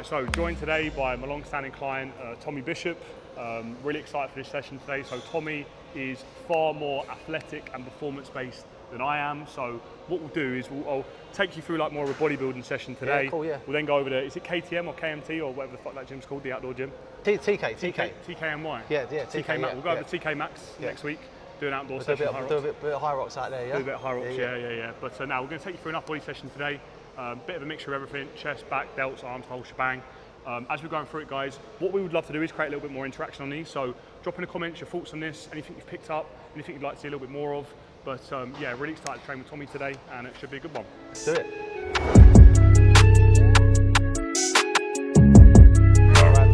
Right, so joined today by my long-standing client, Tommy Bishop. Really excited for this session today. So Tommy is far more athletic and performance-based than I am. So what we'll do is I'll take you through like more of a bodybuilding session today. Yeah, cool, yeah. We'll then go over to, is it KTM or KMT or whatever the fuck that gym's called, the outdoor gym? TKMY. Yeah, TK Max. We'll go over to TK Max next week. Do an outdoor session. Do a bit of high rocks out there, yeah? Do a bit of high rocks, yeah. But now we're going to take you through an upper body session today. Bit of a mixture of everything, chest, back, delts, arms, whole shebang. As we're going through it, guys, what we would love to do is create a little bit more interaction on these. So drop in the comments your thoughts on this, anything you've picked up, anything you'd like to see a little bit more of. But yeah, really excited to train with Tommy today, and it should be a good one. Let's do it. I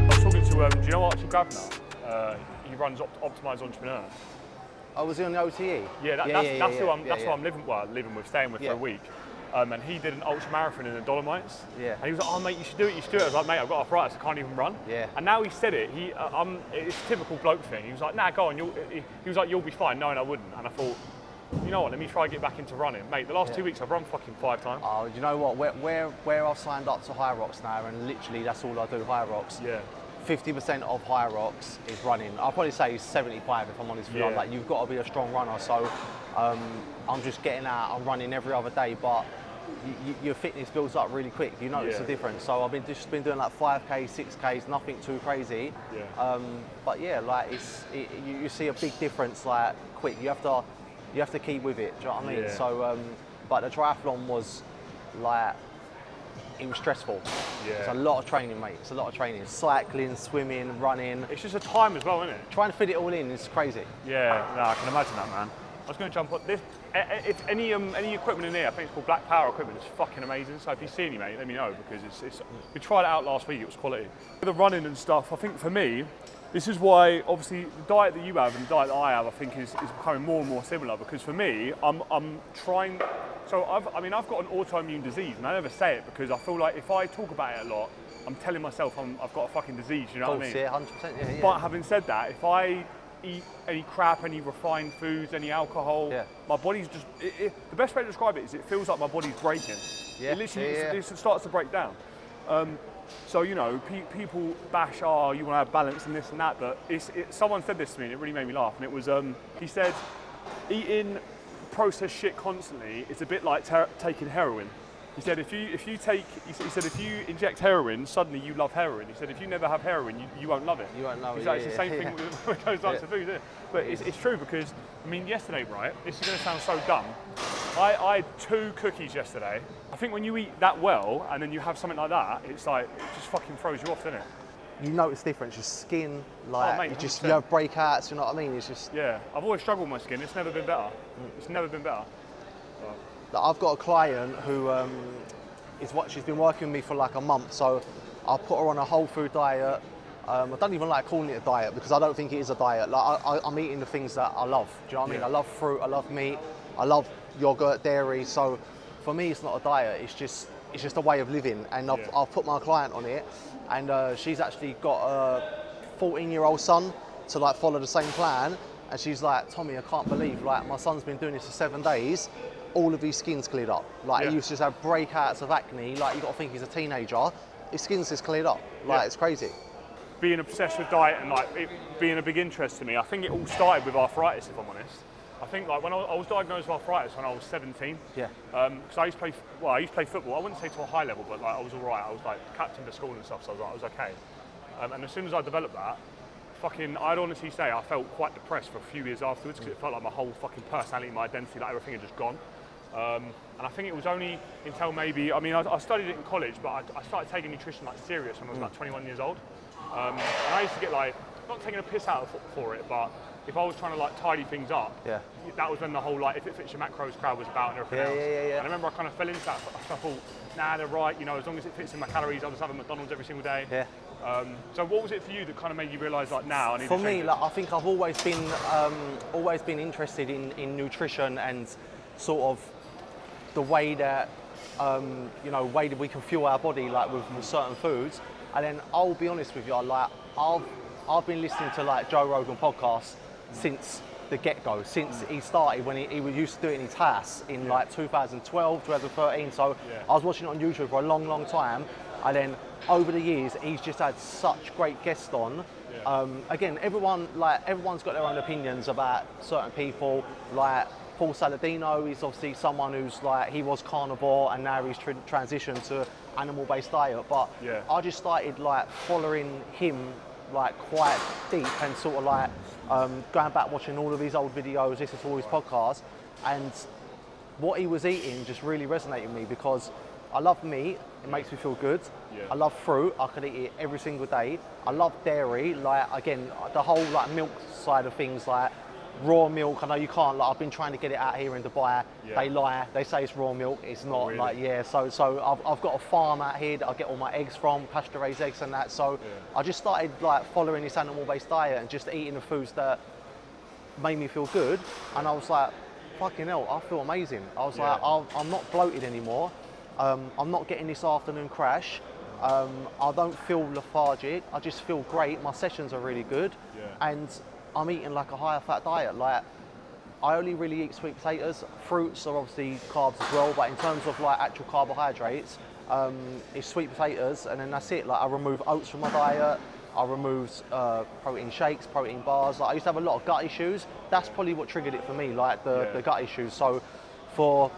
was talking to, do you know Archie Gravner? He runs Optimised Entrepreneur. Oh, was he on the OTE? Yeah, that's who I'm living with, staying with for a week. And he did an ultra marathon in the Dolomites. Yeah. And he was like, "Oh mate, you should do it. I was like, "Mate, I've got arthritis. I can't even run." Yeah. And now he said it. It's a typical bloke thing. He was like, "Nah, go on. He was like, you'll be fine." No, and I wouldn't. And I thought, you know what? Let me try and get back into running, mate. The last 2 weeks I've run fucking 5 times. Oh, do you know what? Where I've signed up to high rocks now, and literally that's all I do, high rocks. Yeah. 50% of high rocks is running. I'll probably say 75 if I'm honest with you. I'm like, you've got to be a strong runner. So I'm just getting out. I'm running every other day, but your fitness builds up really quick. You notice the difference. So I've been doing like 5K, 6Ks, nothing too crazy. Yeah. But yeah, like you see a big difference like quick. You have to keep with it. Do you know what I mean? Yeah. So but the triathlon was like, it was stressful. Yeah. It's a lot of training, mate. It's a lot of training. Cycling, swimming, running. It's just a time as well, isn't it? Trying to fit it all in is crazy. Yeah, no, I can imagine that, man. I was going to jump on this. If any equipment in here, I think it's called Black Power equipment. It's fucking amazing. So if you see any, mate, let me know, because we tried it out last week. It was quality. With the running and stuff, I think for me, this is why obviously the diet that you have and the diet that I have, I think is becoming more and more similar. Because for me, I'm trying. So I've got an autoimmune disease, and I never say it because I feel like if I talk about it a lot, I'm telling myself I've got a fucking disease. You know what I mean? Yeah, 100%. Yeah. But having said that, if I eat any crap, any refined foods, any alcohol, my body's just. The best way to describe it is it feels like my body's breaking. Yeah. It literally it starts to break down. So you know, people bash, you want to have balance and this and that, but someone said this to me and it really made me laugh. And it was, he said, eating processed shit constantly is a bit like taking heroin. He said if you inject heroin, suddenly you love heroin. He said if you never have heroin, you won't love it. You won't love it. It's the same thing with those types of food, isn't it? But it's true because yesterday, right? This is going to sound so dumb. I had 2 cookies yesterday. I think when you eat that well and then you have something like that, it's like it just fucking throws you off, doesn't it? You notice difference. Your skin, like mate, you have breakouts. You know what I mean? It's just I've always struggled with my skin. It's never been better. It's never been better. I've got a client who she's been working with me for like a month, so I put her on a whole food diet. I don't even like calling it a diet because I don't think it is a diet. Like I'm eating the things that I love. Do you know what I mean? I love fruit, I love meat, I love yogurt, dairy. So for me, it's not a diet. It's just a way of living. And I've put my client on it, and she's actually got a 14-year-old son to like follow the same plan. And she's like, "Tommy, I can't believe like my son's been doing this for 7 days. All of his skin's cleared up. Like he used to just have breakouts of acne. Like you got to think he's a teenager. His skin's just cleared up. Like it's crazy." Being obsessed with diet and like it being a big interest to me, I think it all started with arthritis. If I'm honest, I think like when I was diagnosed with arthritis when I was 17. Yeah. Because I used to play football. I wouldn't say to a high level, but like I was all right. I was like captain for school and stuff, so I was okay. And as soon as I developed that, I'd honestly say I felt quite depressed for a few years afterwards because it felt like my whole fucking personality, my identity, like everything had just gone. And I think it was only until maybe, I studied it in college, but I started taking nutrition like serious when I was like 21 years old. And I used to get like, not taking a piss out for it, but if I was trying to like tidy things up, that was when the whole like, if it fits your macros crowd was about and everything else. And I remember I kind of fell into that. I thought, nah, they're right, as long as it fits in my calories, I'll just have a McDonald's every single day. Yeah. So what was it for you that kind of made you realise like now I need to change? For me, like I think I've always been interested in nutrition and sort of the way that way that we can fuel our body like with certain foods. And then I'll be honest with you, like I've been listening to like Joe Rogan podcasts since the get-go, since he started when he was used to do it in his house in like 2012, 2013. So I was watching it on YouTube for a long time, and then over the years he's just had such great guests on. Again, everyone's got their own opinions about certain people. Like Paul Saladino is obviously someone who's like, he was carnivore and now he's transitioned to animal-based diet. But I just started like following him like quite deep, and sort of like going back watching all of his old videos, listening to all his podcasts, and what he was eating just really resonated with me, because I love meat, it makes me feel good. I love fruit, I could eat it every single day. I love dairy, like again, the whole like milk side of things, like raw milk, I know you can't, like I've been trying to get it out here in Dubai, they lie, they say it's raw milk, it's not. Really? Like so I've got a farm out here that I get all my eggs from, pasture raised eggs and that, so I just started like following this animal based diet and just eating the foods that made me feel good, and I was like, fucking hell, I feel amazing. I was like, I'm not bloated anymore, I'm not getting this afternoon crash, I don't feel lethargic, I just feel great, my sessions are really good, and I'm eating like a higher fat diet. Like I only really eat sweet potatoes. Fruits are obviously carbs as well, but in terms of like actual carbohydrates, it's sweet potatoes, and then that's it. Like I remove oats from my diet. I removed protein shakes, protein bars. Like I used to have a lot of gut issues. That's probably what triggered it for me, like the gut issues. So for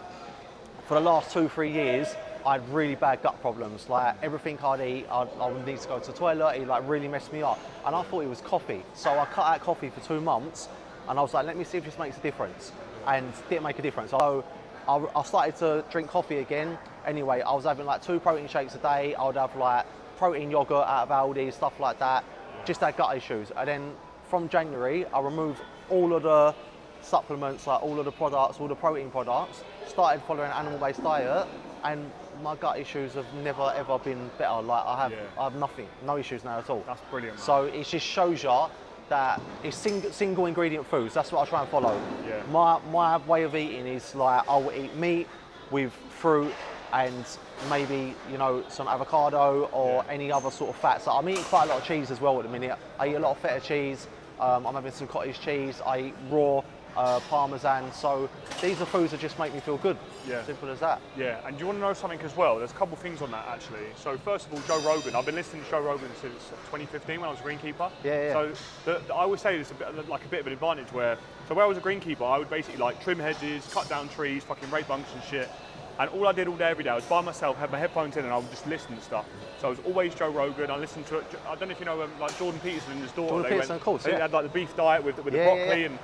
the last 2-3 years, I had really bad gut problems. Like everything I'd eat, I would need to go to the toilet. It like really messed me up, and I thought it was coffee. So I cut out coffee for 2 months, and I was like, let me see if this makes a difference, and it didn't make a difference. So I started to drink coffee again. Anyway, I was having like 2 protein shakes a day. I would have like protein yogurt out of Aldi, stuff like that. Just had gut issues, and then from January, I removed all of the supplements, like all of the products, all the protein products. Started following an animal-based diet, and my gut issues have never ever been better. Like I have nothing, no issues now at all. That's brilliant, man. So it just shows you that it's single ingredient foods. That's what I try and follow. My way of eating is like I will eat meat with fruit and maybe, you know, some avocado or any other sort of fats. So I'm eating quite a lot of cheese as well at the minute. I eat a lot of feta cheese. I'm having some cottage cheese. I eat raw Parmesan. So these are foods that just make me feel good. Simple as that. And do you want to know something as well? There's a couple of things on that actually. So first of all, Joe Rogan. I've been listening to Joe Rogan since 2015 when I was a greenkeeper. So I would say it's a bit of an advantage where I was a greenkeeper, I would basically like trim hedges, cut down trees, fucking rape bunks and shit. And all I did all day, every day, I was by myself, had my headphones in, and I would just listen to stuff. So I was always Joe Rogan. I listened to it. I don't know if you know, like Jordan Peterson and his daughter. Jordan Peterson, of course. They had like the beef diet with the broccoli and.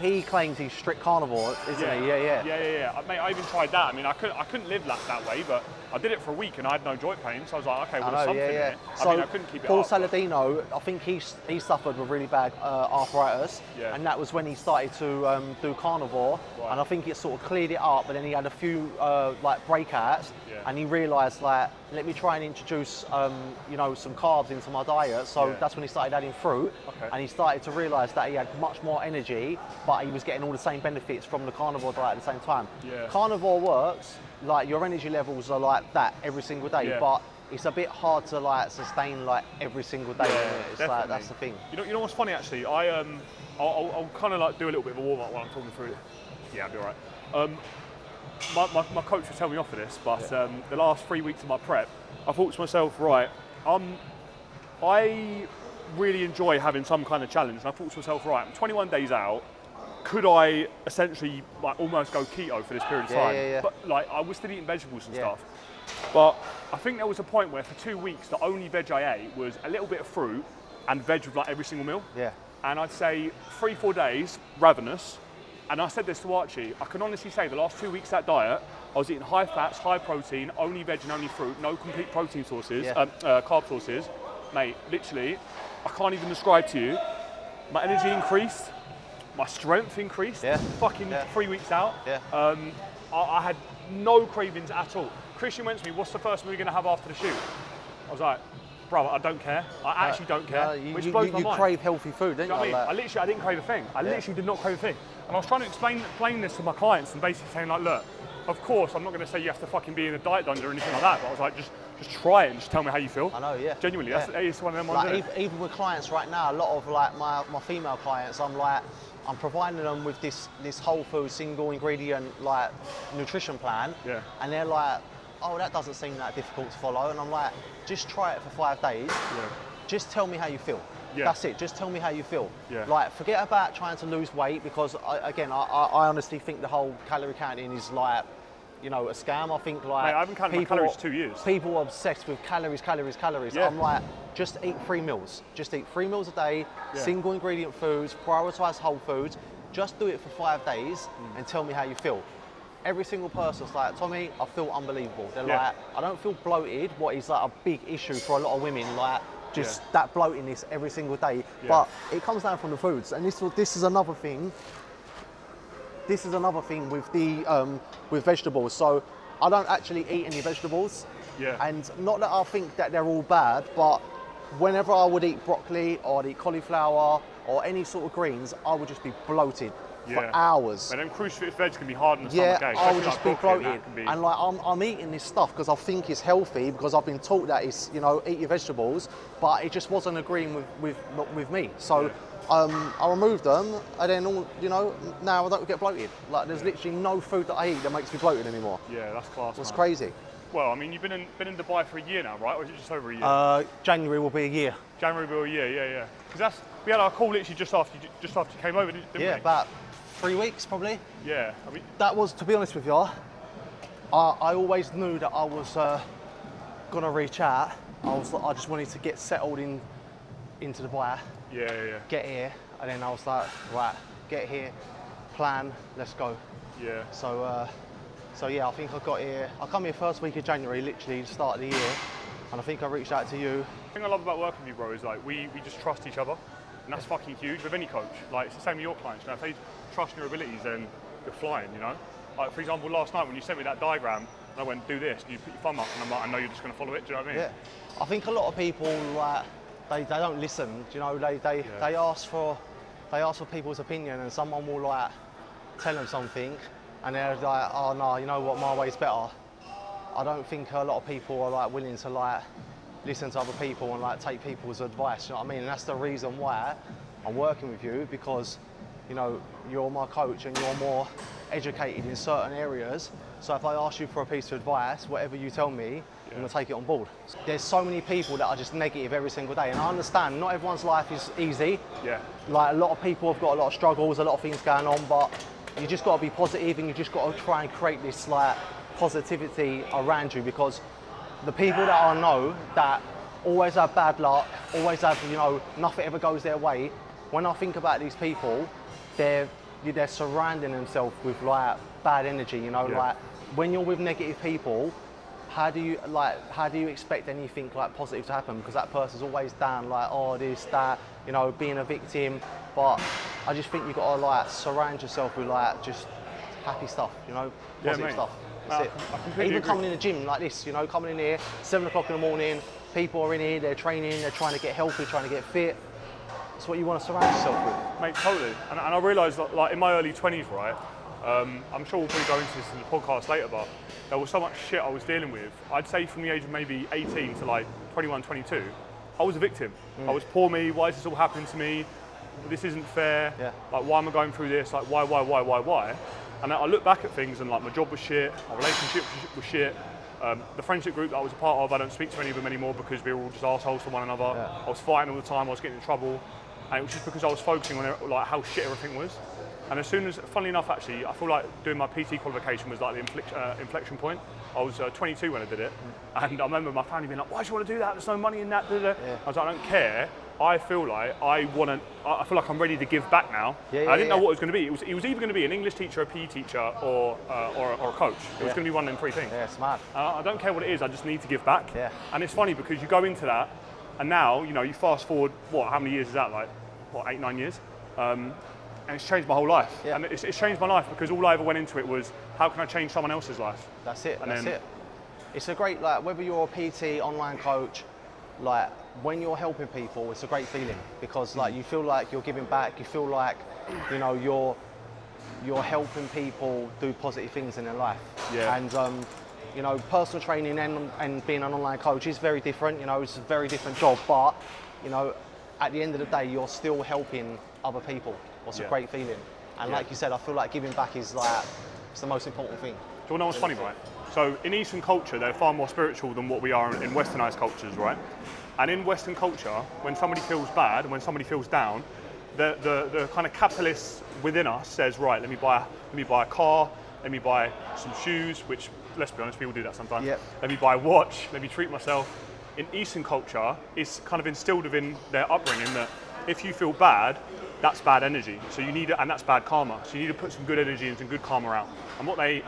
He claims he's strict carnivore, isn't he? Mate, I even tried that. I mean, I couldn't live that way, but I did it for a week and I had no joint pain. So I was like, okay, well, there's something here. So I mean, I couldn't keep it Paul up. Saladino, I think he suffered with really bad arthritis, and that was when he started to do carnivore. And I think it sort of cleared it up, but then he had a few like breakouts, and he realised like, let me try and introduce you know, some carbs into my diet. So that's when he started adding fruit, and he started to realise that he had much more energy, but he was getting all the same benefits from the carnivore diet at the same time. Carnivore works, like your energy levels are like that every single day, but it's a bit hard to like sustain like every single day. It's like, that's the thing. You know what's funny actually? I'll kind of like do a little bit of a warm up while I'm talking through it. Yeah, I'll be alright. My coach was telling me off for this, but the last 3 weeks of my prep, I thought to myself, right, I really enjoy having some kind of challenge, and I thought to myself, right, I'm 21 days out, could I essentially like almost go keto for this period of time? But like I was still eating vegetables and stuff. But I think there was a point where for 2 weeks the only veg I ate was a little bit of fruit and veg with like every single meal. And I'd say 3-4 days ravenous. And I said this to Archie, I can honestly say the last 2 weeks of that diet, I was eating high fats, high protein, only veg and only fruit, no complete protein sources, carb sources. Mate, literally, I can't even describe to you. My energy increased, my strength increased, fucking 3 weeks out. I had no cravings at all. Christian went to me, what's the first meal you're going to have after the shoot? I was like, bro, I don't care. I actually don't care. Which blows my mind. You crave healthy food, don't you? You know what I mean? I didn't crave a thing. I literally did not crave a thing. And I was trying to explain this to my clients and basically saying like, look, of course, I'm not going to say you have to fucking be in a diet dungeon or anything like that, but I was like, just try it and just tell me how you feel. I know, yeah. Genuinely, yeah. It's one of them ones. Like, even with clients right now, a lot of like my female clients, I'm providing them with this whole food single ingredient like nutrition plan, and they're like, oh, that doesn't seem that difficult to follow, and I'm like, just try it for 5 days. Just tell me how you feel. That's it. Just tell me how you feel. Like, forget about trying to lose weight, because I honestly think the whole calorie counting is like, you know, a scam. I think like, mate, I haven't counted my calories 2 years. People are obsessed with calories. I'm like, just eat 3 meals. Just eat 3 meals a day, single ingredient foods, prioritize whole foods. Just do it for 5 days and tell me how you feel. Every single person's like, Tommy, I feel unbelievable. They're like, I don't feel bloated, what is like a big issue for a lot of women, like just that bloatiness every single day. But it comes down from the foods, and this is another thing. This is another thing with the with vegetables. So I don't actually eat any vegetables, and not that I think that they're all bad, but whenever I would eat broccoli or I'd eat cauliflower or any sort of greens, I would just be bloated for hours. And then cruciferous veg can be hard on the stomach. I would just be bloated. And like I'm eating this stuff because I think it's healthy, because I've been taught that it's, you know, eat your vegetables, but it just wasn't agreeing with me. So I removed them, and then all, you know, now I don't get bloated. Like, there's literally no food that I eat that makes me bloated anymore. Yeah, that's class. It's crazy. Well, I mean, you've been in Dubai for a year now, right? Or is it just over a year? January will be a year. January will be a year, yeah. Because we had our call literally just after you came over, didn't we? Yeah, about 3 weeks probably. Yeah, I mean, that was, to be honest with you, I always knew that I was gonna reach out. I just wanted to get settled into Dubai. Yeah. Get here, and then I was like, right, get here, plan, let's go. Yeah. So yeah, I think I got here. I come here first week of January, literally the start of the year, and I think I reached out to you. The thing I love about working with you, bro, is like we just trust each other, and that's fucking huge with any coach. Like, it's the same with your clients. You know, if they trust in your abilities, then you're flying. You know, like for example, last night when you sent me that diagram, and I went, do this, and you put your thumb up, and I'm like, I know you're just going to follow it. Do you know what I mean? Yeah. I think a lot of people like they don't listen. Do you know, they ask for people's opinion, and someone will like tell them something, and they're like, oh no, you know what, my way's better. I don't think a lot of people are like willing to like listen to other people and like take people's advice. You know what I mean? And that's the reason why I'm working with you, because, you know, you're my coach and you're more educated in certain areas. So if I ask you for a piece of advice, whatever you tell me, I'm gonna take it on board. There's so many people that are just negative every single day, and I understand not everyone's life is easy. Yeah. Like, a lot of people have got a lot of struggles, a lot of things going on, but you just got to be positive, and you just got to try and create this like positivity around you, because the people that I know that always have bad luck, always have, you know, nothing ever goes their way. When I think about these people, they're surrounding themselves with like bad energy, you know, like when you're with negative people, how do you expect anything like positive to happen? Because that person's always down, like, oh, this, that, you know, being a victim. But I just think you've got to like surround yourself with like just happy stuff, you know, positive stuff. That's it. Even coming in the gym like this, you know, coming in here, 7 o'clock in the morning, people are in here, they're training, they're trying to get healthy, trying to get fit. That's what you want to surround yourself with. Mate, totally. And I realised that, like, in my early 20s, right, I'm sure we'll probably go into this in the podcast later, but there was so much shit I was dealing with. I'd say from the age of maybe 18 to like 21, 22, I was a victim. I was, poor me, why is this all happening to me? This isn't fair. Like, why am I going through this? Like, why? And I look back at things, and like, my job was shit, my relationship was shit. The friendship group that I was a part of, I don't speak to any of them anymore because we were all just assholes to one another. I was fighting all the time, I was getting in trouble. And it was just because I was focusing on like how shit everything was. And as soon as, funnily enough, actually, I feel like doing my PT qualification was like the inflection point. I was 22 when I did it, and I remember my family being like, "Why do you want to do that? There's no money in that." I was like, "I don't care. I feel like I feel like I'm ready to give back now." I didn't know what it was going to be. It was either going to be an English teacher, a PE teacher, or a coach. It was going to be one of them 3 things. Yeah, smart. I don't care what it is. I just need to give back. And it's funny because you go into that, and now, you know, you fast forward, how many years is that? Like, 8, 9 years? And it's changed my whole life. And it's changed my life because all I ever went into it was, how can I change someone else's life? That's it, that's it. It's a great, like, whether you're a PT, online coach, like, when you're helping people, it's a great feeling because, like, you feel like you're giving back, you feel like, you know, you're you're helping people do positive things in their life. Yeah. And you know, personal training and being an online coach is very different. You know, it's a very different job, but you know, at the end of the day, you're still helping other people. What's a great feeling. And like you said, I feel like giving back is like, it's the most important thing. Do you know what's funny, right? So in Eastern culture, they're far more spiritual than what we are in Westernized cultures, right? And in Western culture, when somebody feels bad, when somebody feels down, the kind of capitalist within us says, right, let me buy a car, let me buy some shoes, which, let's be honest, we all do that sometimes. Yep. Let me buy a watch, let me treat myself. In Eastern culture, it's kind of instilled within their upbringing that if you feel bad, that's bad energy. So you need, and that's bad karma. So you need to put some good energy and some good karma out. And what they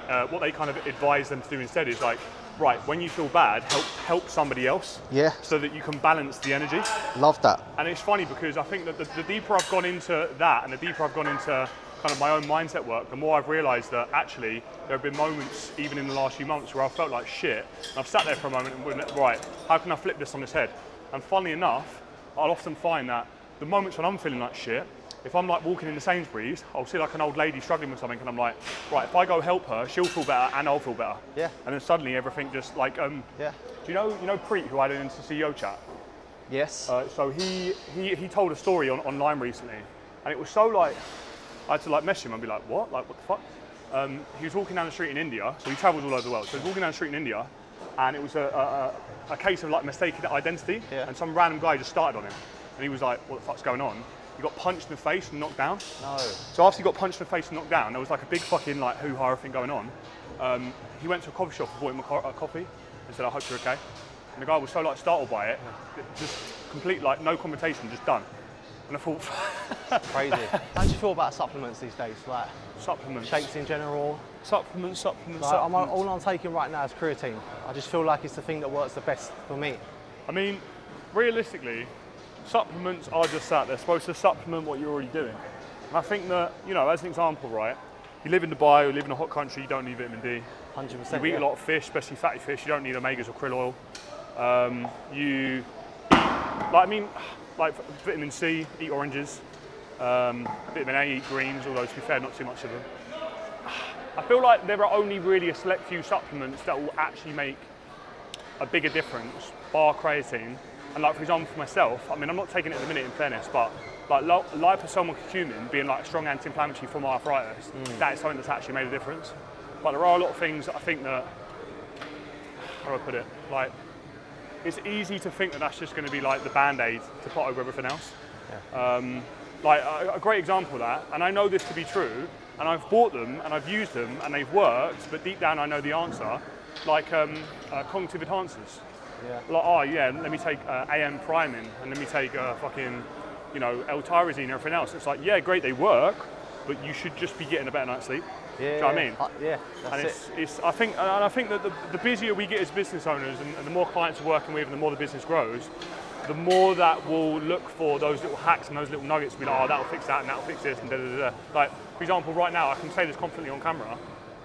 kind of advise them to do instead is like, right, when you feel bad, help somebody else. Yeah. So that you can balance the energy. Love that. And it's funny because I think that the deeper I've gone into that, and the deeper I've gone into kind of my own mindset work, the more I've realised that actually there have been moments, even in the last few months, where I felt like shit. And I've sat there for a moment and went, right, how can I flip this on its head? And funnily enough, I'll often find that the moments when I'm feeling like shit, if I'm like walking in the Sainsbury's, I'll see like an old lady struggling with something, and I'm like, right, if I go help her, she'll feel better and I'll feel better. Yeah. And then suddenly everything just like, yeah. Do you know Preet, who I had into CEO chat? Yes. So he told a story online recently, and it was so like, I had to like message him and be like, what? Like, what the fuck? He was walking down the street in India, so he travels all over the world. So he was walking down the street in India, and it was a case of like mistaken identity, and some random guy just started on him. And he was like, what the fuck's going on? He got punched in the face and knocked down. No. So after he got punched in the face and knocked down, there was like a big fucking like hoo-ha thing going on. He went to a coffee shop and bought him a coffee and said, I hope you're okay. And the guy was so like startled by it, just complete like no conversation, just done. And I thought, crazy. How do you feel about supplements these days? Like supplements, shakes in general. Supplements. Like, all I'm taking right now is creatine. I just feel like it's the thing that works the best for me. I mean, realistically, supplements are just that. They're supposed to supplement what you're already doing. And I think that, you know, as an example, right, you live in Dubai, you live in a hot country, you don't need vitamin D. 100%. You eat a lot of fish, especially fatty fish, you don't need omegas or krill oil. You eat, like vitamin C, eat oranges. Vitamin A, eat greens, although to be fair, not too much of them. I feel like there are only really a select few supplements that will actually make a bigger difference, bar creatine. And like, for example, for myself, I mean, I'm not taking it at the minute in fairness, but like liposomal curcumin being like a strong anti-inflammatory for my arthritis, that is something that's actually made a difference. But there are a lot of things that I think that, how do I put it? Like, it's easy to think that that's just going to be like the band-aid to put over everything else. Yeah. Like a great example of that, and I know this to be true, and I've bought them and I've used them and they've worked, but deep down I know the answer, like cognitive enhancers. Yeah. Like, oh yeah, let me take AM priming and let me take fucking, you know, L-tyrosine and everything else. It's like, yeah, great, they work, but you should just be getting a better night's sleep. Yeah, do you know what I mean? Yeah, that's it. I think that the busier we get as business owners and the more clients we're working with and the more the business grows, the more that we'll look for those little hacks and those little nuggets to be like, oh, that'll fix that and that'll fix this and da da da. Like, for example, right now, I can say this confidently on camera,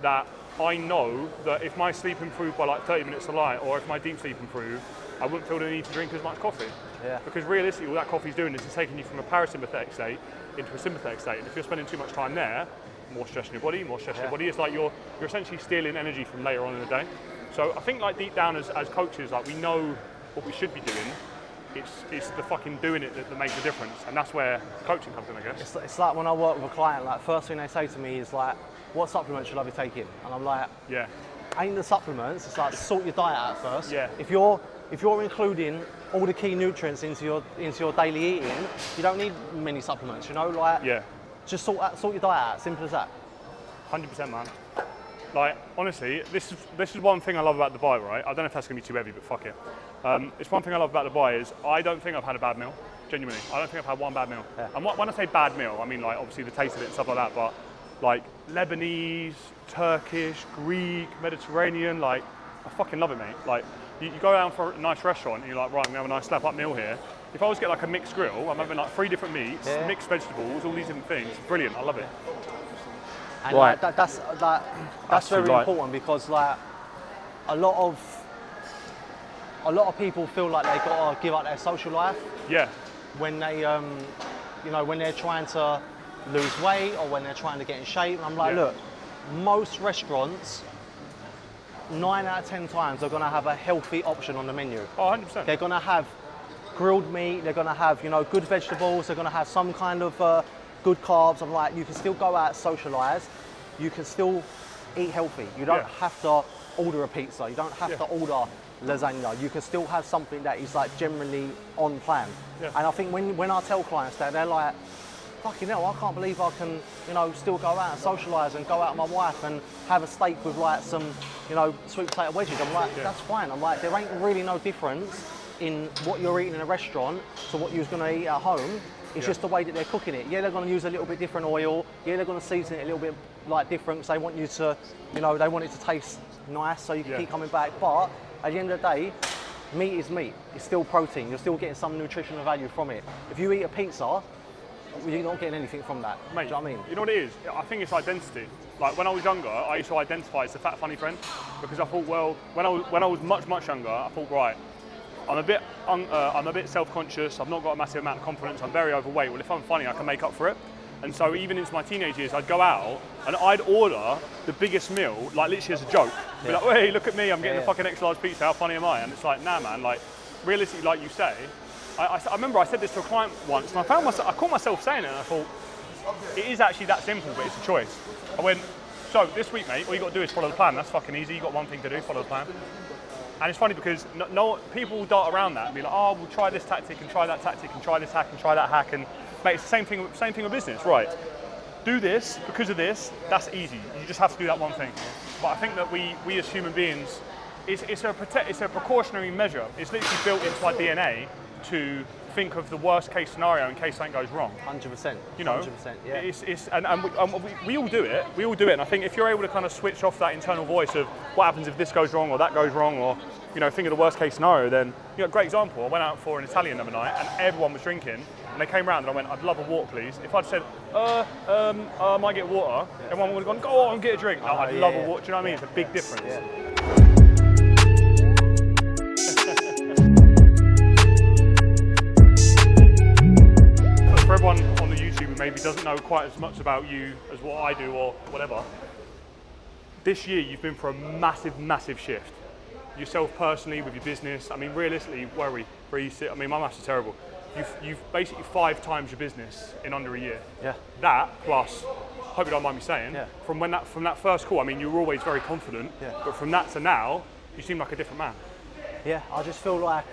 that I know that if my sleep improved by like 30 minutes a night, or if my deep sleep improved, I wouldn't feel the need to drink as much coffee. Yeah. Because realistically, all that coffee's doing is it's taking you from a parasympathetic state into a sympathetic state. And if you're spending too much time there, more stress in your body, It's like you're essentially stealing energy from later on in the day. So I think like deep down as coaches, like we know what we should be doing. It's the fucking doing it that makes a difference, and that's where coaching comes in, I guess. It's like when I work with a client, like first thing they say to me is like, what supplements should I be taking? And I'm like, yeah, ain't the supplements, it's like sort your diet out first. Yeah. If you're including all the key nutrients into your daily eating, you don't need many supplements, you know, like just sort your diet out, simple as that. 100%, man. Like, honestly, this is one thing I love about Dubai, right? I don't know if that's gonna be too heavy, but fuck it. It's one thing I love about Dubai is I don't think I've had a bad meal, genuinely. I don't think I've had one bad meal. Yeah. And when I say bad meal, I mean like obviously the taste of it and stuff like that, but like Lebanese, Turkish, Greek, Mediterranean, like I fucking love it, mate. Like you go down for a nice restaurant and you're like, right, I'm gonna have a nice slap up meal here. If I was to get like a mixed grill, I'm having like 3 different meats, mixed vegetables, all these different things. Brilliant, I love it. And right. That's very important because like a lot of people feel like they gotta give up their social life. Yeah. When they, when they're trying to lose weight or when they're trying to get in shape. And I'm like, look, most restaurants, 9 out of 10 times, are going to have a healthy option on the menu. Oh, 100%. They're going to have grilled meat, they're going to have, good vegetables, they're going to have some kind of good carbs. I'm like, you can still go out, socialise, you can still eat healthy. You don't have to order a pizza, you don't have to order lasagna. You can still have something that is like generally on plan. Yeah. And I think when I tell clients that, they're like, fucking hell, I can't believe I can, still go out and socialise and go out with my wife and have a steak with like some, sweet potato wedges. I'm like, that's fine. I'm like, there ain't really no difference in what you're eating in a restaurant to what you was going to eat at home. It's just the way that they're cooking it. Yeah, they're going to use a little bit different oil. Yeah, they're going to season it a little bit like different because they want you to, they want it to taste nice so you can keep coming back. But at the end of the day, meat is meat. It's still protein. You're still getting some nutritional value from it. If you eat a pizza, you're not getting anything from that. Mate, do you know what I mean? You know what it is? I think it's identity. Like when I was younger, I used to identify as the fat, funny friend because I thought, well, when I was much, much younger, I thought, right, I'm a bit self-conscious. I've not got a massive amount of confidence. I'm very overweight. Well, if I'm funny, I can make up for it. And so even into my teenage years, I'd go out and I'd order the biggest meal, like literally as a joke. Be like, hey, look at me, I'm getting a fucking extra large pizza. How funny am I? And it's like, nah, man. Like, realistically, like you say, I remember I said this to a client once, and I caught myself saying it, and I thought, it is actually that simple, but it's a choice. I went, so this week, mate, all you got to do is follow the plan. That's fucking easy. You got one thing to do, follow the plan. And it's funny because people will dart around that and be like, oh, we'll try this tactic and try that tactic and try this hack and try that hack. And mate, it's the same thing with business, right? Do this because of this. That's easy. You just have to do that one thing. But I think that we as human beings, it's a precautionary measure. It's literally built into our DNA to think of the worst case scenario in case something goes wrong. 100%. 100%. Yeah. And we all do it. We all do it. And I think if you're able to kind of switch off that internal voice of what happens if this goes wrong or that goes wrong, or think of the worst case scenario, then great example. I went out for an Italian the other night and everyone was drinking, and they came round and I went, I'd love a water, please. If I'd said, I might get water, everyone would have gone, go on, get a drink. No, I'd love a water. Do you know what I mean? It's a big difference. Yeah. For everyone on the YouTube who maybe doesn't know quite as much about you as what I do or whatever, this year you've been for a massive, massive shift. Yourself personally, with your business. I mean, realistically, where are we? Where you sit? I mean, my maths is terrible. You've basically 5 times your business in under a year. Yeah. That plus, hope you don't mind me saying, from that first call, I mean, you were always very confident, but from that to now, you seem like a different man. Yeah, I just feel like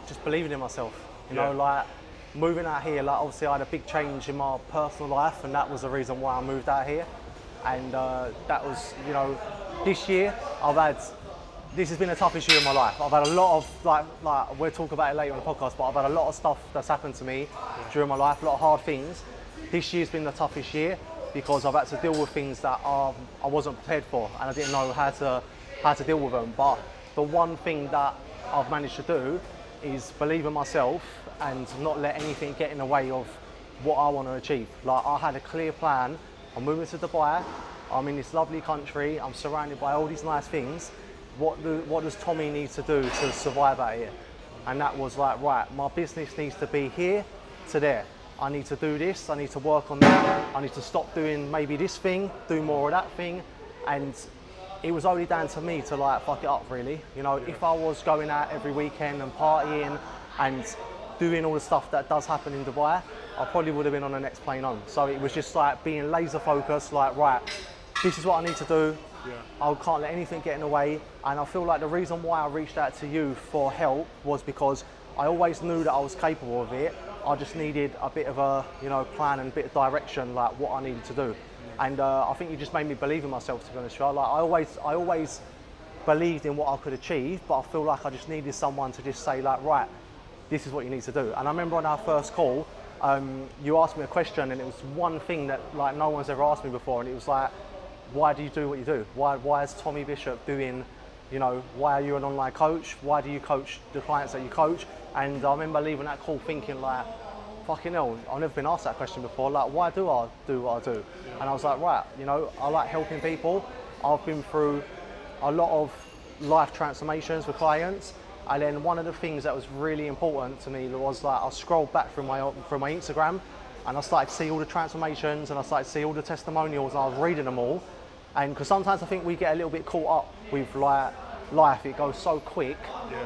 just believing in myself. You know, like moving out here, like obviously I had a big change in my personal life, and that was the reason why I moved out here. And that was, this year this has been the toughest year of my life. I've had a lot of, like we'll talk about it later on the podcast, but I've had a lot of stuff that's happened to me during my life, a lot of hard things. This year's been the toughest year because I've had to deal with things that I wasn't prepared for, and I didn't know how to deal with them. But the one thing that I've managed to do is believe in myself and not let anything get in the way of what I want to achieve. Like, I had a clear plan. I'm moving to Dubai. I'm in this lovely country. I'm surrounded by all these nice things. What does Tommy need to do to survive out here? And that was like, right, my business needs to be here to there. I need to do this, I need to work on that, I need to stop doing maybe this thing, do more of that thing. And it was only down to me to like fuck it up, really. If I was going out every weekend and partying and doing all the stuff that does happen in Dubai, I probably would have been on the next plane home. So it was just like being laser focused, like, right, this is what I need to do. I can't let anything get in the way. And I feel like the reason why I reached out to you for help was because I always knew that I was capable of it. I just needed a bit of a plan and a bit of direction, like what I needed to do. And I think you just made me believe in myself, to be honest. Like, I always believed in what I could achieve, but I feel like I just needed someone to just say, like, right, this is what you need to do. And I remember on our first call, you asked me a question, and it was one thing that like no one's ever asked me before, and it was like, why do you do what you do? Why is Tommy Bishop doing, why are you an online coach? Why do you coach the clients that you coach? And I remember leaving that call thinking like, fucking hell, I've never been asked that question before. Like, why do I do what I do? And I was like, right, I like helping people. I've been through a lot of life transformations with clients. And then one of the things that was really important to me was like, I scrolled back through my Instagram, and I started to see all the transformations, and I started to see all the testimonials, and I was reading them all. And because sometimes I think we get a little bit caught up with like life, it goes so quick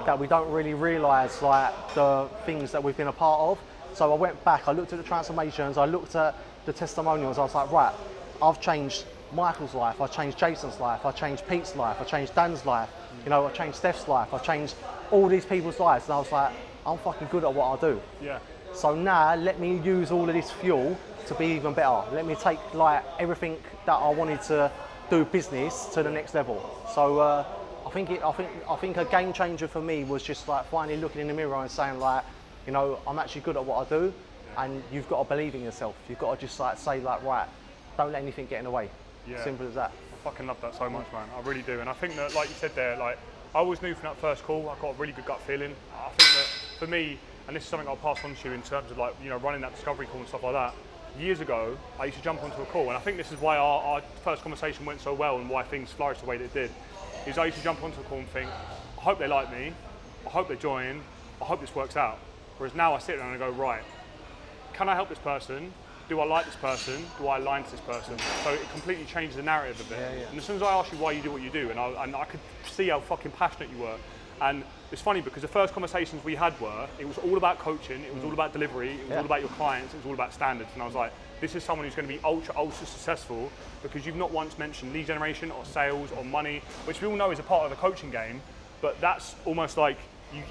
that we don't really realise like the things that we've been a part of. So I went back, I looked at the transformations, I looked at the testimonials, I was like, right, I've changed Michael's life, I changed Jason's life, I changed Pete's life, I changed Dan's life, you know, I changed Steph's life, I changed all these people's lives, and I was like, I'm fucking good at what I do. Yeah. So now let me use all of this fuel to be even better. Let me take like everything that I wanted to do business to the next level. So I think a game changer for me was just like finally looking in the mirror and saying like, you know, I'm actually good at what I do, and you've got to believe in yourself. You've got to just like say like, right, don't let anything get in the way. Yeah. Simple as that. I fucking love that so much, man. I really do. And I think that, like you said there, like I always knew from that first call, I got a really good gut feeling. I think that for me, and this is something I'll pass on to you in terms of like, you know, running that discovery call and stuff like that. Years ago, I used to jump onto a call, and I think this is why our first conversation went so well and why things flourished the way that it did, is I used to jump onto a call and think, I hope they like me, I hope they join, I hope this works out. Whereas now I sit there and I go, right, can I help this person? Do I like this person? Do I align to this person? So it completely changed the narrative a bit. Yeah. And as soon as I asked you why you do what you do, and I could see how fucking passionate you were. And it's funny because the first conversations we had were, it was all about coaching, it was all about delivery, it was all about your clients, it was all about standards. And I was like, this is someone who's going to be ultra successful because you've not once mentioned lead generation or sales or money, which we all know is a part of the coaching game, but that's almost like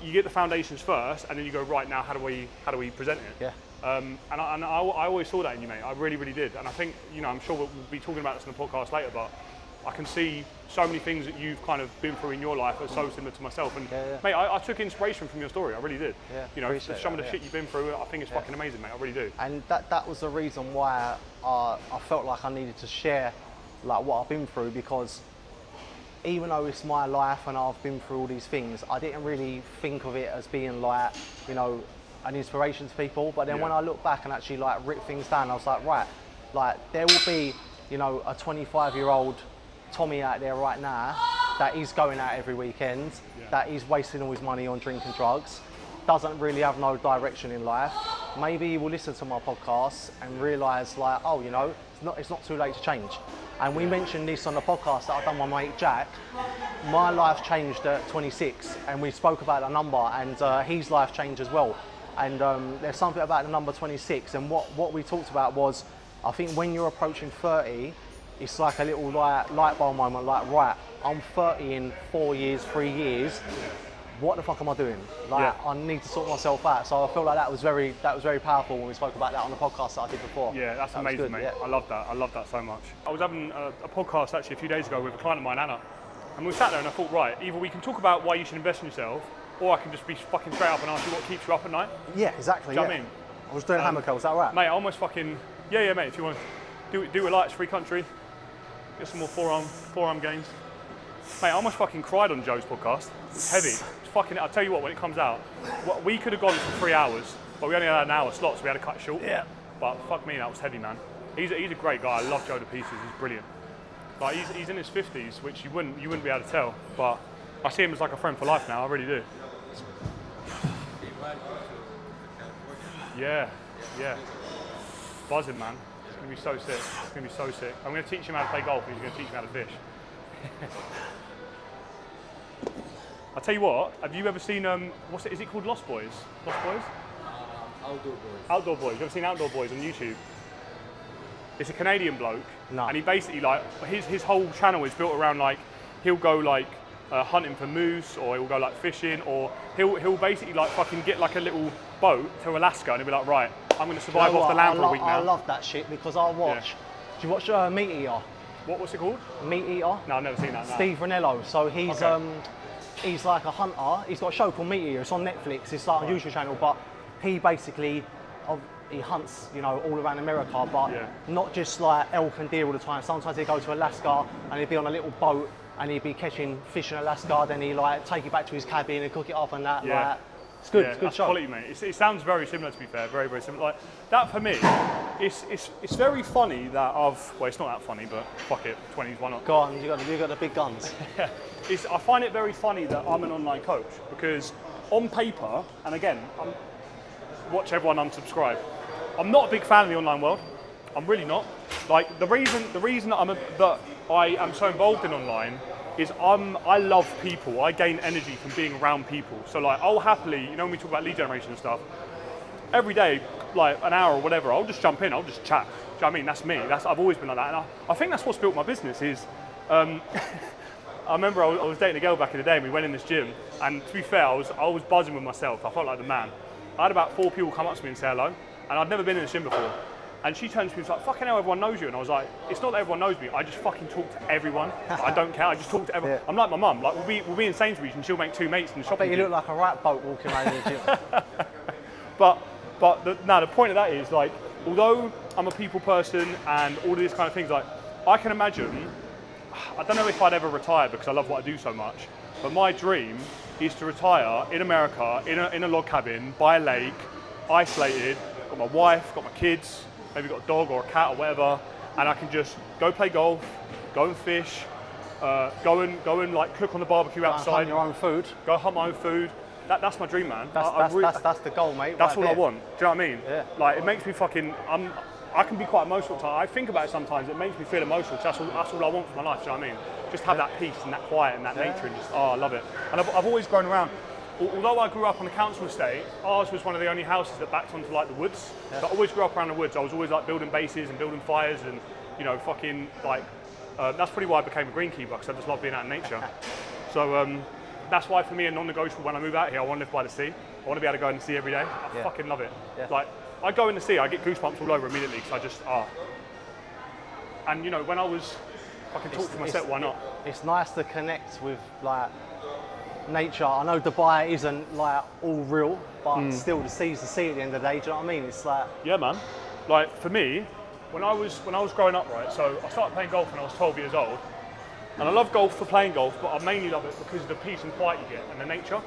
you get the foundations first and then you go, right, now how do we present it? Yeah. And I always saw that in you, mate. I really, really did. And I think, you know, I'm sure we'll be talking about this in the podcast later, but I can see so many things that you've kind of been through in your life are so similar to myself. And mate, I took inspiration from your story. I really did. Yeah, you know, some of the shit you've been through, I think it's fucking amazing, mate. I really do. And that was the reason why I felt like I needed to share like what I've been through, because even though it's my life and I've been through all these things, I didn't really think of it as being like, you know, an inspiration to people. But then when I look back and actually like rip things down, I was like, right, like there will be, you know, a 25-year-old Tommy out there right now that is going out every weekend, that is wasting all his money on drinking drugs, doesn't really have no direction in life. Maybe he will listen to my podcast and realise like, oh, you know, it's not too late to change. And we mentioned this on the podcast that I've done with my mate Jack. My life changed at 26, and we spoke about the number, and his life changed as well. And there's something about the number 26, and what we talked about was, I think when you're approaching 30, it's like a little light bulb moment, like, right, I'm 30 in 4 years, 3 years, what the fuck am I doing? Like, I need to sort myself out. So I feel like that was very powerful when we spoke about that on the podcast that I did before. Yeah, that's amazing, good, mate. Yeah. I love that so much. I was having a podcast actually a few days ago with a client of mine, Anna, and we sat there and I thought, right, either we can talk about why you should invest in yourself, or I can just be fucking straight up and ask you what keeps you up at night. Yeah, exactly. Do you know what I mean? I was doing hammer curls, is that right? Mate, I almost fucking, yeah, mate, if you want to do a lights free country, get some more forearm gains. Mate, I almost fucking cried on Joe's podcast. It's heavy. It's fucking, I'll tell you what, when it comes out, we could have gone for 3 hours, but we only had an hour slot, so we had to cut it short. Yeah. But fuck me, that was heavy, man. He's a great guy. I love Joe to pieces. He's brilliant. Like he's in his 50s, which you wouldn't be able to tell. But I see him as like a friend for life now. I really do. Yeah. Buzzing, man. It's gonna be so sick. It's gonna be so sick. I'm gonna teach him how to play golf. He's gonna teach me how to fish. I'll tell you what. Have you ever seen is it called Lost Boys? Lost Boys? Outdoor Boys. Outdoor Boys. You've ever seen Outdoor Boys on YouTube? It's a Canadian bloke, and he basically like his whole channel is built around like he'll go like hunting for moose, or he'll go like fishing, or he'll basically like fucking get like a little boat to Alaska and he'll be like, right, I'm going to survive off the land for a week now. I love that shit because I watch. Yeah. Do you watch Meat Eater? What's it called? Meat Eater. No, I've never seen that. No. Steve Ranello. So he's like a hunter. He's got a show called Meat Eater. It's on Netflix. It's like a YouTube channel, but he basically he hunts, you know, all around America, but not just like elk and deer all the time. Sometimes he'd go to Alaska and he'd be on a little boat and he'd be catching fish in Alaska. Then he like take it back to his cabin and cook it up and that. Yeah. Like, it's good. Yeah, it's good that's show. Quality, mate. It sounds very similar, to be fair. Very, very similar. Like that for me, it's very funny that it's not that funny, but fuck it, 20s, why not? Go on, you got the big guns. I find it very funny that I'm an online coach because on paper, and again, watch everyone unsubscribe. I'm not a big fan of the online world. I'm really not. Like the reason that I am so involved in online is I love people. I gain energy from being around people. So like I'll happily, when we talk about lead generation and stuff, every day, like an hour or whatever, I'll just jump in, I'll just chat. Do you know what I mean? That's me. I've always been like that. And I think that's what's built my business is, I remember I was dating a girl back in the day and we went in this gym, and to be fair, I was buzzing with myself. I felt like the man. I had about 4 people come up to me and say hello, and I'd never been in this gym before. And she turned to me and was like, fucking hell, everyone knows you. And I was like, it's not that everyone knows me, I just fucking talk to everyone. I don't care, I just talk to everyone. Yeah. I'm like my mum, like we'll be in Sainsbury's and she'll make 2 mates in the shopping. I bet you look like a rat boat walking around the gym. But the point of that is, like, although I'm a people person and all of these kind of things, like, I can imagine, I don't know if I'd ever retire because I love what I do so much, but my dream is to retire in America, in a log cabin, by a lake, isolated, got my wife, got my kids, maybe got a dog or a cat or whatever, and I can just go play golf, go and fish, go and like cook on the barbecue outside. Hunt your own food. Go hunt my own food. That's my dream, man. That's the goal, mate. That's right all there. I want. Do you know what I mean? Yeah. Like, it makes me fucking, I can be quite emotional at times. I think about it sometimes, it makes me feel emotional, because that's all I want for my life, do you know what I mean? Just have that peace and that quiet and that nature, and just, I love it. And I've always grown around. Although I grew up on a council estate, ours was one of the only houses that backed onto like the woods. Yeah. So I always grew up around the woods. I was always like building bases and building fires and, fucking like, that's probably why I became a greenkeeper, because I just love being out in nature. So that's why for me a non-negotiable when I move out here, I want to live by the sea. I want to be able to go in the sea every day. I fucking love it. Yeah. Like, I go in the sea, I get goosebumps all over immediately, because I just, And when I was, if I can talk for myself, why not? It's nice to connect with like nature. I know Dubai isn't like all real, but still the sea's the sea at the end of the day. Do you know what I mean? It's like, yeah, man. Like for me, when I was growing up, right? So I started playing golf when I was 12 years old, and I love golf for playing golf, but I mainly love it because of the peace and quiet you get and the nature.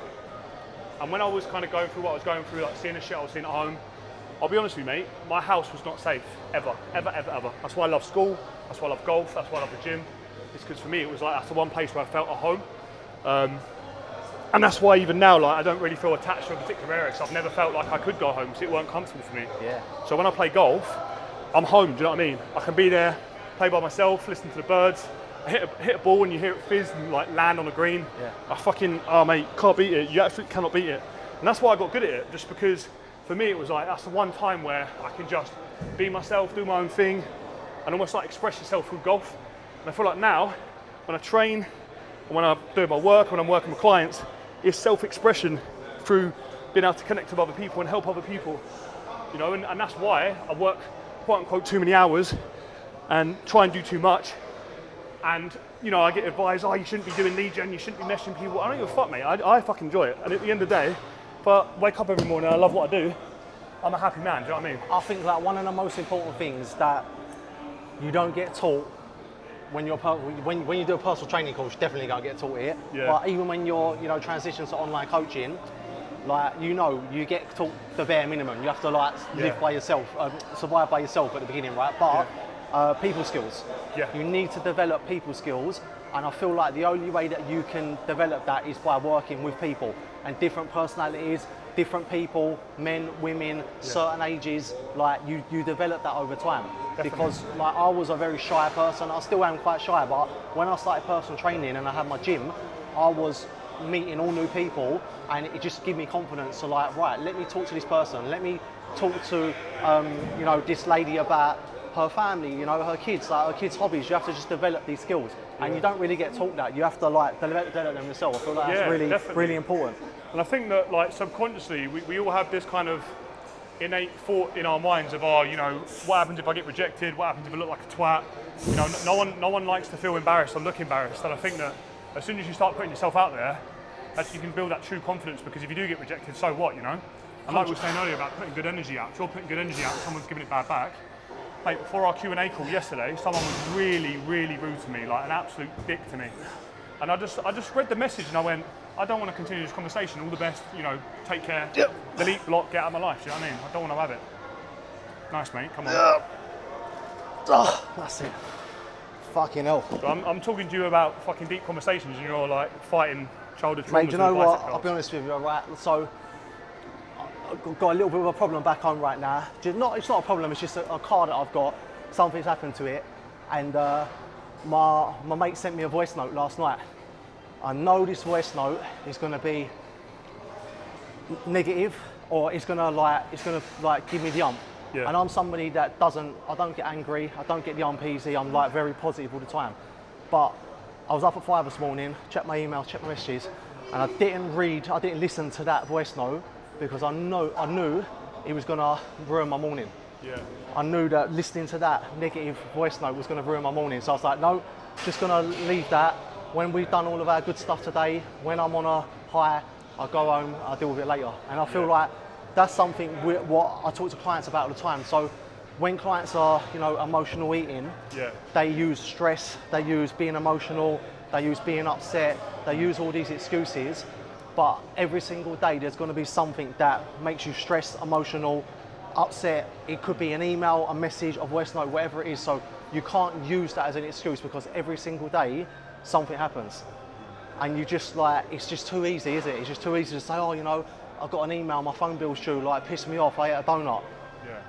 And when I was kind of going through what I was going through, like seeing the shit I was seeing at home, I'll be honest with you, mate, my house was not safe ever. That's why I love school. That's why I love golf. That's why I love the gym. It's because for me it was like that's the one place where I felt at home. And that's why even now, like, I don't really feel attached to a particular area, because I've never felt like I could go home because it weren't comfortable for me. Yeah. So when I play golf, I'm home, do you know what I mean? I can be there, play by myself, listen to the birds, hit a ball and you hear it fizz and like land on the green. Yeah. I fucking, mate, can't beat it. You absolutely cannot beat it. And that's why I got good at it, just because for me it was like, that's the one time where I can just be myself, do my own thing, and almost like express yourself through golf. And I feel like now, when I train, and when I do my work, when I'm working with clients, it's self-expression through being able to connect with other people and help other people, and that's why I work quote unquote too many hours and try and do too much, and I get advised, you shouldn't be doing lead gen, you shouldn't be messaging people. I don't give a fuck, mate. I fucking enjoy it, and at the end of the day, if I wake up every morning and I love what I do, I'm a happy man. Do you know what I mean? I think like one of the most important things that you don't get taught when you do a personal training course, you definitely gotta get taught it. Yeah. But even when you're transition to online coaching, like you get taught the bare minimum. You have to live by yourself, survive by yourself at the beginning, right? But people skills. Yeah. You need to develop people skills, and I feel like the only way that you can develop that is by working with people and different personalities, different people, men, women, certain ages. Like you develop that over time. Definitely. Because like I was a very shy person. I still am quite shy, but when I started personal training and I had my gym, I was meeting all new people, and it just gave me confidence to like, right, let me talk to this person. Let me talk to this lady about her family, her kids, like her kids' hobbies. You have to just develop these skills, and you don't really get taught that. You have to like develop them yourself. I feel like that's really important. And I think that like subconsciously we all have this kind of innate thought in our minds of what happens if I get rejected? What happens if I look like a twat? No one likes to feel embarrassed or look embarrassed. And I think that as soon as you start putting yourself out there, you can build that true confidence, because if you do get rejected, so what, And like we were saying earlier about putting good energy out, if you're putting good energy out and someone's giving it bad back. Mate, before our Q&A call yesterday, someone was really, really rude to me, like an absolute dick to me. And I just read the message and I went, I don't want to continue this conversation. All the best, take care. Yep. Delete, block, get out of my life. Do you know what I mean? I don't want to have it. Nice, mate. Come on. Oh, that's it. Fucking hell. So I'm talking to you about fucking deep conversations, and you're like fighting childhood traumas. Mate, do you know what? I'll be honest with you, right? So got a little bit of a problem back home right now. It's not a problem, it's just a car that I've got. Something's happened to it. And my mate sent me a voice note last night. I know this voice note is going to be negative, or it's going to give me the ump. Yeah. And I'm somebody that I don't get angry, I don't get the ump easy, I'm like very positive all the time. But I was up at 5 this morning, checked my emails, checked my messages, and I didn't listen to that voice note because I knew it was going to ruin my morning. Yeah. I knew that listening to that negative voice note was going to ruin my morning. So I was like, no, just going to leave that. When we've done all of our good stuff today, when I'm on a high, I'll go home, I'll deal with it later. And I feel like that's something what I talk to clients about all the time. So when clients are, emotional eating, they use stress, they use being emotional, they use being upset, they use all these excuses. But every single day, there's going to be something that makes you stressed, emotional, upset. It could be an email, a message, a voice note, whatever it is. So you can't use that as an excuse because every single day something happens. And it's just too easy, isn't it? It's just too easy to say, I've got an email, my phone bill's due, pissed me off, I ate a donut. Yeah.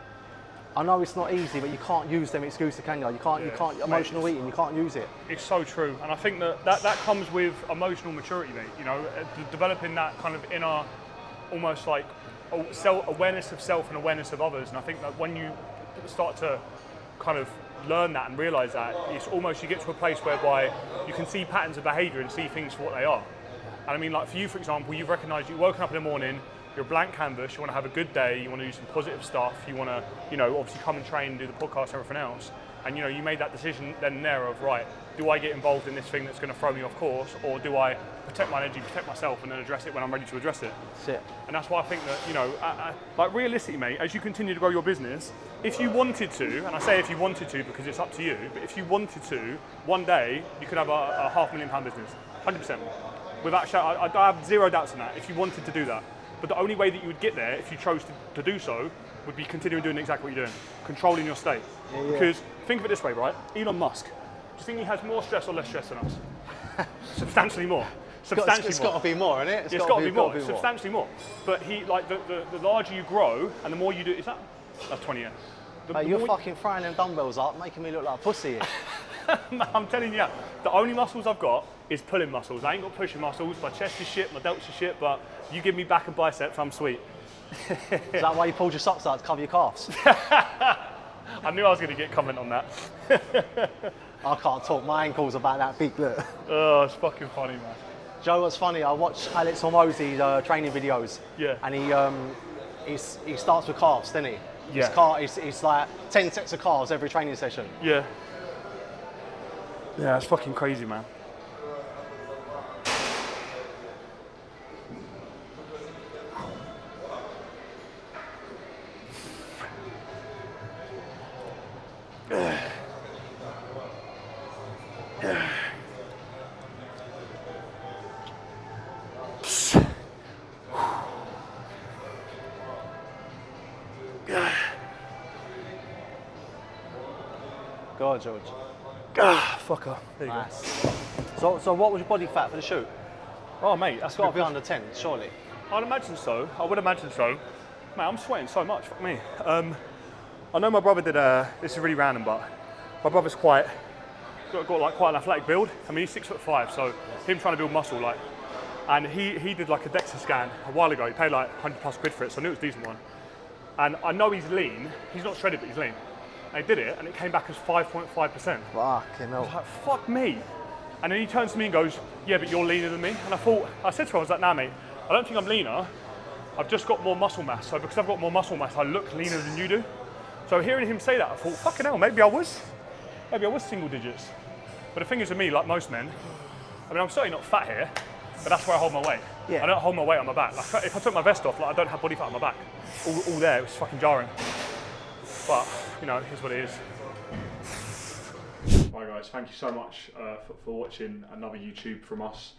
I know it's not easy, but you can't use them excuses, can you? You can't emotional eating, you can't use it. It's so true, and I think that comes with emotional maturity, mate. Developing that kind of inner, almost like awareness of self and awareness of others. And I think that when you start to kind of learn that and realise that, it's almost you get to a place whereby you can see patterns of behaviour and see things for what they are. And I mean, like for you, for example, you've recognised you've woken up in the morning. You're a blank canvas, you want to have a good day, you want to do some positive stuff, you want to, obviously come and train and do the podcast and everything else. And, you made that decision then and there of, right, do I get involved in this thing that's going to throw me off course, or do I protect my energy, protect myself, and then address it when I'm ready to address it? That's it. And that's why I think that, like realistically, mate, as you continue to grow your business, if you wanted to, and I say if you wanted to because it's up to you, but if you wanted to, one day you could have a £500,000 business, 100%. Without shout, I have zero doubts on that, if you wanted to do that. But the only way that you would get there, if you chose to do so, would be continuing doing exactly what you're doing, controlling your state. Yeah. Because think of it this way, right? Elon Musk, do you think he has more stress or less stress than us? Substantially more. It's got to be more, isn't it? It's got to be more. Substantially more. But he, like, the larger you grow and the more you do, that's 20 years. Mate, you're fucking throwing them dumbbells up, making me look like a pussy. I'm telling you, the only muscles I've got is pulling muscles. I ain't got pushing muscles. My chest is shit, my delts are shit, but you give me back and biceps, I'm sweet. Is that why you pulled your socks out to cover your calves? I knew I was going to get comment on that. I can't talk, my ankle's about that big, look. Oh, it's fucking funny, man. Joe, what's funny, I watched Alex Hormozi's training videos. Yeah. And he starts with calves, doesn't he? Yeah. It's like 10 sets of calves every training session. Yeah. Yeah, it's fucking crazy, man. Go on, George. Fucker. There you go. So what was your body fat for the shoot? Oh, mate, that's got to be under 10, surely. I'd imagine so. I would imagine so. Mate, I'm sweating so much. Fuck me. I know my brother did. This is really random, but my brother's got like quite an athletic build. I mean, he's 6'5", so him trying to build muscle, like, and he did like a DEXA scan a while ago. He paid like £100+ for it, so I knew it was a decent one. And I know he's lean. He's not shredded, but he's lean. And he did it, and it came back as 5.5%. Fucking hell. I was like, fuck me. And then he turns to me and goes, yeah, but you're leaner than me. And I said to him, I was like, nah, mate, I don't think I'm leaner. I've just got more muscle mass. So because I've got more muscle mass, I look leaner than you do. So hearing him say that, I thought, fucking hell, maybe I was single digits. But the thing is with me, like most men, I mean, I'm certainly not fat here, but that's where I hold my weight. Yeah. I don't hold my weight on my back. Like, if I took my vest off, like, I don't have body fat on my back. All there, it was fucking jarring. But, here's what it is. Right guys, thank you so much for watching another YouTube from us.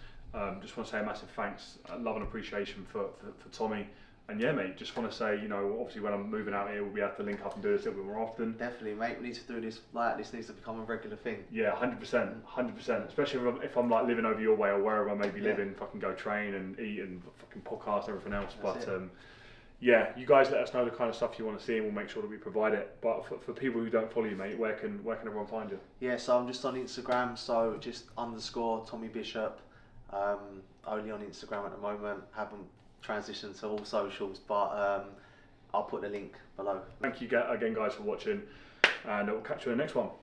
Just want to say a massive thanks, love and appreciation for Tommy. And yeah, mate, just want to say, obviously when I'm moving out here, we'll be able to link up and do this a little bit more often. Definitely, mate. We need to do this. This needs to become a regular thing. Yeah, 100%. Especially if I'm like living over your way or wherever I may be living, fucking go train and eat and fucking podcast and everything else. But yeah, you guys let us know the kind of stuff you want to see, and we'll make sure that we provide it. But for people who don't follow you, mate, where can everyone find you? Yeah, so I'm just on Instagram, so just _ Tommy Bishop. Only on Instagram at the moment. Haven't transitioned to all socials, but I'll put the link below. Thank you again, guys, for watching, and we'll catch you in the next one.